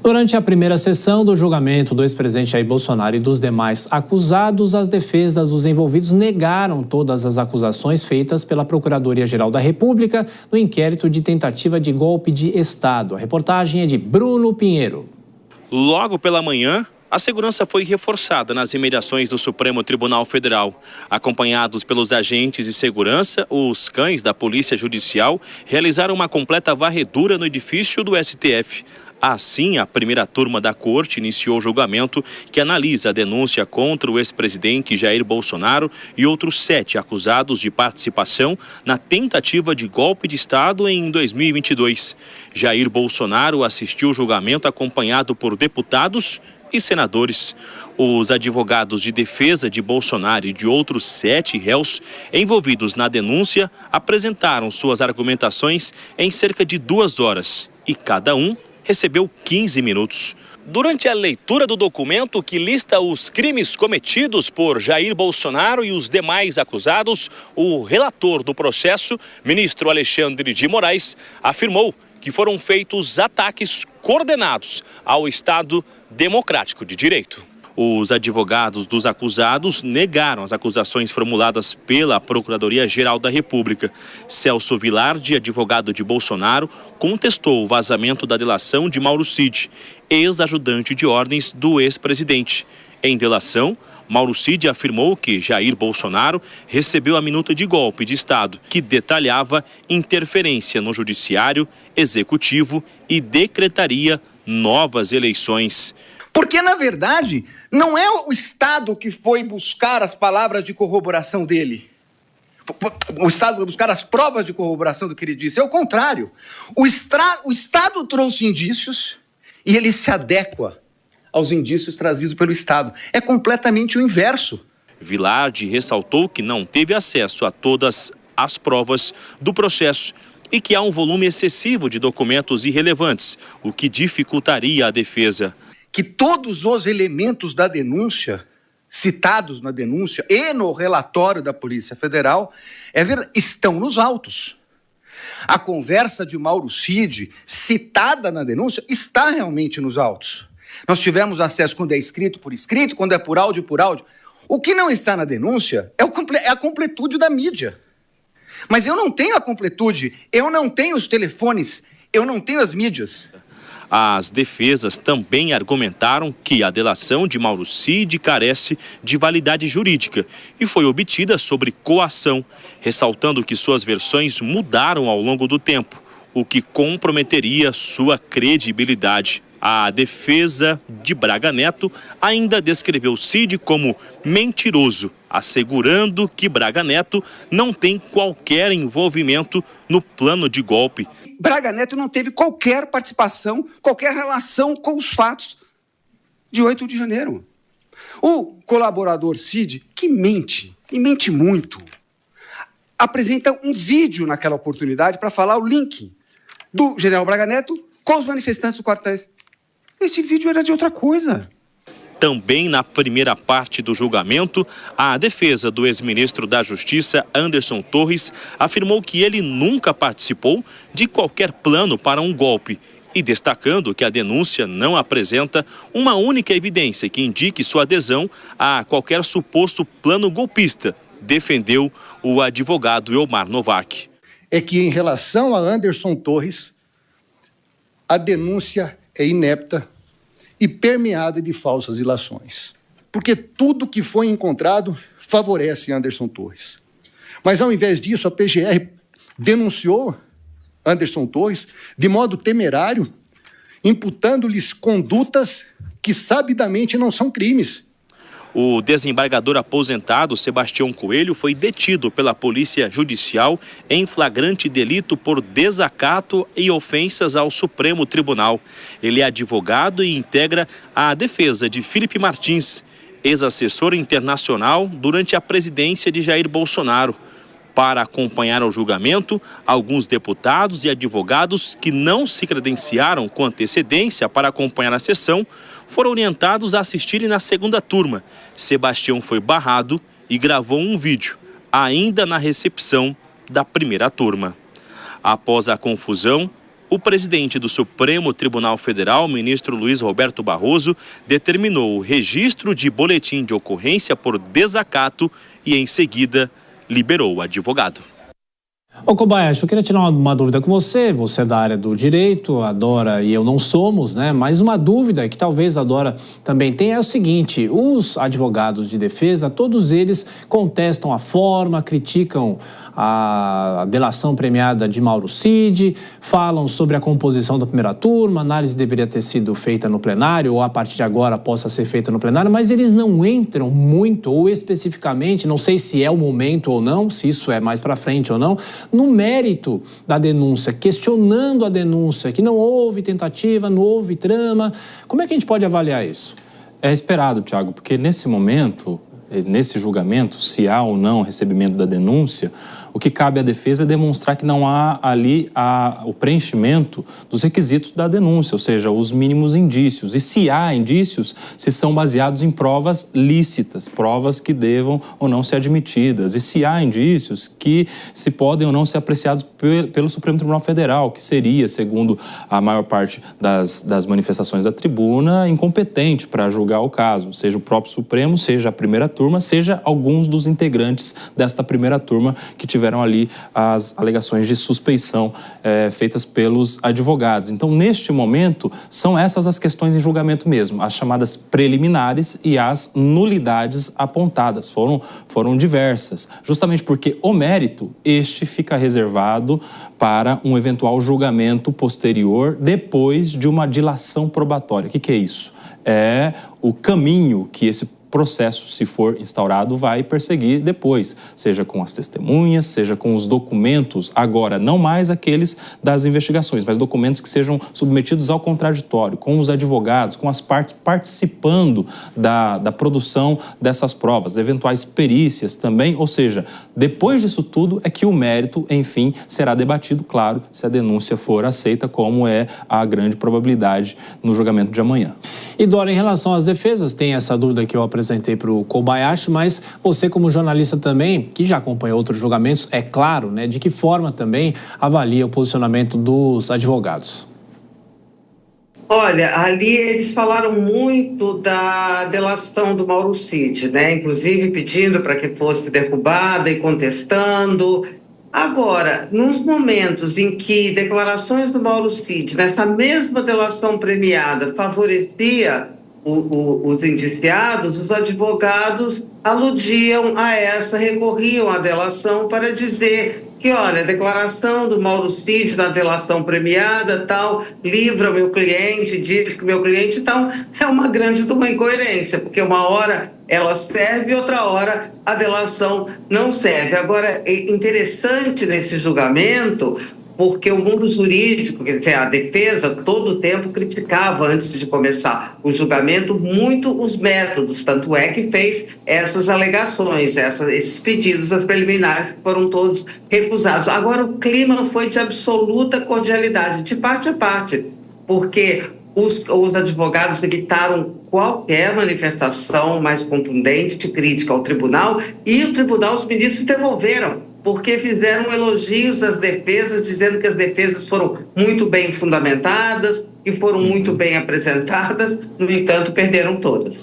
Durante a primeira sessão do julgamento do ex-presidente Jair Bolsonaro e dos demais acusados, as defesas dos envolvidos negaram todas as acusações feitas pela Procuradoria-Geral da República no inquérito de tentativa de golpe de Estado. A reportagem é de Bruno Pinheiro. Logo pela manhã, a segurança foi reforçada nas imediações do Supremo Tribunal Federal. Acompanhados pelos agentes de segurança, os cães da Polícia Judicial realizaram uma completa varredura no edifício do STF. Assim, a primeira turma da corte iniciou o julgamento que analisa a denúncia contra o ex-presidente Jair Bolsonaro e outros 7 acusados de participação na tentativa de golpe de Estado em 2022. Jair Bolsonaro assistiu ao julgamento acompanhado por deputados e senadores. Os advogados de defesa de Bolsonaro e de outros 7 réus envolvidos na denúncia apresentaram suas argumentações em cerca de 2 horas e cada um recebeu 15 minutos. Durante a leitura do documento que lista os crimes cometidos por Jair Bolsonaro e os demais acusados, o relator do processo, ministro Alexandre de Moraes, afirmou que foram feitos ataques coordenados ao Estado Democrático de Direito. Os advogados dos acusados negaram as acusações formuladas pela Procuradoria-Geral da República. Celso Vilardi, advogado de Bolsonaro, contestou o vazamento da delação de Mauro Cid, ex-ajudante de ordens do ex-presidente. Em delação, Mauro Cid afirmou que Jair Bolsonaro recebeu a minuta de golpe de Estado, que detalhava interferência no judiciário, executivo e decretaria novas eleições. Porque, na verdade, não é o Estado que foi buscar as palavras de corroboração dele. O Estado foi buscar as provas de corroboração do que ele disse. É o contrário. O Estado trouxe indícios e ele se adequa aos indícios trazidos pelo Estado. É completamente o inverso. Vilardi ressaltou que não teve acesso a todas as provas do processo e que há um volume excessivo de documentos irrelevantes, o que dificultaria a defesa. Que todos os elementos da denúncia, citados na denúncia e no relatório da Polícia Federal, estão nos autos. A conversa de Mauro Cid, citada na denúncia, está realmente nos autos. Nós tivemos acesso quando é escrito por escrito, quando é por áudio, por áudio. O que não está na denúncia é a completude da mídia. Mas eu não tenho a completude, eu não tenho os telefones, eu não tenho as mídias. As defesas também argumentaram que a delação de Mauro Cid carece de validade jurídica e foi obtida sobre coação, ressaltando que suas versões mudaram ao longo do tempo, o que comprometeria sua credibilidade. A defesa de Braga Neto ainda descreveu Cid como mentiroso, assegurando que Braga Neto não tem qualquer envolvimento no plano de golpe. Braga Neto não teve qualquer participação, qualquer relação com os fatos de 8 de janeiro. O colaborador Cid, que mente, e mente muito, apresenta um vídeo naquela oportunidade para falar o link do general Braga Neto com os manifestantes do quartéis. Esse vídeo era de outra coisa. Também na primeira parte do julgamento, a defesa do ex-ministro da Justiça, Anderson Torres, afirmou que ele nunca participou de qualquer plano para um golpe e destacando que a denúncia não apresenta uma única evidência que indique sua adesão a qualquer suposto plano golpista, defendeu o advogado Elmar Novak. É que em relação a Anderson Torres, a denúncia é inepta e permeada de falsas ilações. Porque tudo que foi encontrado favorece Anderson Torres. Mas, ao invés disso, a PGR denunciou Anderson Torres de modo temerário, imputando-lhes condutas que sabidamente não são crimes. O desembargador aposentado Sebastião Coelho foi detido pela Polícia Judicial em flagrante delito por desacato e ofensas ao Supremo Tribunal. Ele é advogado e integra a defesa de Felipe Martins, ex-assessor internacional durante a presidência de Jair Bolsonaro. Para acompanhar o julgamento, alguns deputados e advogados que não se credenciaram com antecedência para acompanhar a sessão foram orientados a assistirem na segunda turma. Sebastião foi barrado e gravou um vídeo, ainda na recepção da primeira turma. Após a confusão, O presidente do Supremo Tribunal Federal, ministro Luiz Roberto Barroso, determinou o registro de boletim de ocorrência por desacato e, em seguida, liberou o advogado. Ô Kobayashi, eu queria tirar uma dúvida com você. Você é da área do direito, a Dora e eu não somos, né? Mas uma dúvida que talvez a Dora também tenha é o seguinte: os advogados de defesa, todos eles contestam a forma, criticam a delação premiada de Mauro Cid, falam sobre a composição da primeira turma, a análise deveria ter sido feita no plenário ou a partir de agora possa ser feita no plenário, mas eles não entram muito ou especificamente, não sei se é o momento ou não, se isso é mais para frente ou não, no mérito da denúncia, questionando a denúncia, que não houve tentativa, não houve trama. Como é que a gente pode avaliar isso? É esperado, Tiago, porque nesse momento, nesse julgamento, se há ou não recebimento da denúncia, o que cabe à defesa é demonstrar que não há ali o preenchimento dos requisitos da denúncia, ou seja, os mínimos indícios. E se há indícios, se são baseados em provas lícitas, provas que devam ou não ser admitidas. E se há indícios que se podem ou não ser apreciados pelo Supremo Tribunal Federal, que seria, segundo a maior parte das manifestações da tribuna, incompetente para julgar o caso, seja o próprio Supremo, seja a primeira turma, seja alguns dos integrantes desta primeira turma que tiveram ali as alegações de suspeição feitas pelos advogados. Então, neste momento, são essas as questões em julgamento mesmo, as chamadas preliminares e as nulidades apontadas. Foram diversas, justamente porque o mérito, este fica reservado para um eventual julgamento posterior, depois de uma dilação probatória. O que é isso? É o caminho que esse processo, se for instaurado, vai perseguir depois, seja com as testemunhas, seja com os documentos, agora não mais aqueles das investigações, mas documentos que sejam submetidos ao contraditório, com os advogados, com as partes participando da produção dessas provas, eventuais perícias também, ou seja, depois disso tudo é que o mérito, enfim, será debatido, claro, se a denúncia for aceita, como é a grande probabilidade no julgamento de amanhã. E Dora, em relação às defesas, tem essa dúvida que eu apresentei para o Kobayashi, mas você como jornalista também, que já acompanhou outros julgamentos, é claro, né, de que forma também avalia o posicionamento dos advogados? Olha, ali eles falaram muito da delação do Mauro Cid, né, inclusive pedindo para que fosse derrubada e contestando. Agora, nos momentos em que declarações do Mauro Cid, nessa mesma delação premiada, favorecia os indiciados, os advogados aludiam a essa, recorriam à delação para dizer que, olha, a declaração do Mauro Cid na delação premiada, tal, livra o meu cliente, diz que o meu cliente, tal, é uma grande incoerência, porque uma hora ela serve e outra hora a delação não serve. Agora, é interessante nesse julgamento, porque o mundo jurídico, quer dizer, a defesa, todo o tempo criticava, antes de começar o julgamento, muito os métodos, tanto é que fez essas alegações, esses pedidos, as preliminares, que foram todos recusados. Agora, o clima foi de absoluta cordialidade, de parte a parte, porque os advogados evitaram qualquer manifestação mais contundente de crítica ao tribunal, e o tribunal, os ministros devolveram, porque fizeram elogios às defesas, dizendo que as defesas foram muito bem fundamentadas e foram muito bem apresentadas, no entanto, perderam todas.